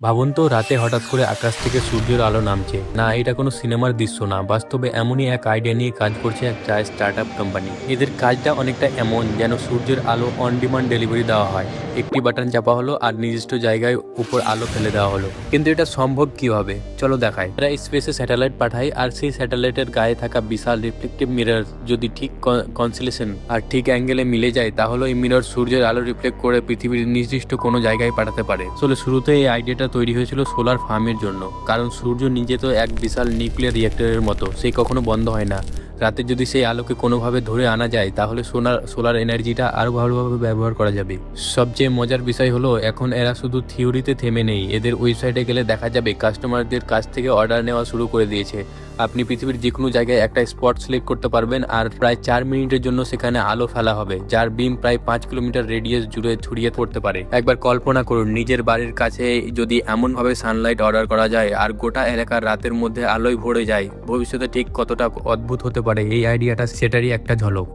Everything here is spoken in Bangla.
ভাবুন তো রাতে হঠাৎ করে আকাশ থেকে সূর্যের আলো নামছে না, এটা কোনো সিনেমার দৃশ্য না, বাস্তবে এমনই এক আইডিয়া নিয়ে কাজ করছে এক চায়ের স্টার্টআপ কোম্পানি। এদের কাজটা অনেকটা এমন যেন সূর্যের আলো অন ডিমান্ড ডেলিভারি দেওয়া হয়। একটি বাটন চাপা হলো আর নির্দিষ্ট জায়গায় উপর আলো ফেলে দেওয়া হলো। কিন্তু এটা সম্ভব কিভাবে, চলো দেখায়। এরা স্পেসে স্যাটেলাইট পাঠায় আর সেই স্যাটেলাইটের গায়ে থাকা বিশাল রিফ্লেকটিভ মিরর যদি ঠিক কনসিলেশন আর ঠিক অ্যাঙ্গেলে মিলে যায়, তাহলে এই মিরর সূর্যের আলো রিফ্লেক্ট করে পৃথিবীর নির্দিষ্ট কোনো জায়গায় পাঠাতে পারে। আসলে শুরুতে এই আইডিয়াটা তৈরি হয়েছিল সোলার ফার্মের জন্য, কারণ সূর্য নিজে তো এক বিশাল নিউক্লিয়ার রিঅ্যাক্টরের মতো, সেই কখনো বন্ধ হয় না। রাতে যদি সেই আলোকে কোনোভাবে ধরে আনা যায়, তাহলে সোলার এনার্জিটা আরও ভালোভাবে ব্যবহার করা যাবে। সবচেয়ে মজার বিষয় হলো, এখন এরা শুধু থিওরিতে থেমে নেই, এদের ওয়েবসাইটে গেলে দেখা যাবে কাস্টমারদের কাছ থেকে অর্ডার নেওয়া শুরু করে দিয়েছে। আপনি পৃথিবীর যে কোনো জায়গায় একটা স্পট সিলেক্ট করতে পারবেন আর প্রায় 4 মিনিটের জন্য সেখানে আলো ফেলা হবে, যার বিম প্রায় 5 কিলোমিটার রেডিয়াস জুড়ে ছড়িয়ে পড়তে পারে। একবার কল্পনা করুন, নিজের বাড়ির কাছে যদি এমনভাবে সানলাইট অর্ডার করা যায় আর গোটা এলাকার রাতের মধ্যে আলোয় ভরে যায়, ভবিষ্যতে ঠিক কতটা অদ্ভুত হতে পারে এই আইডিয়াটা, সেটারই একটা ঝলক।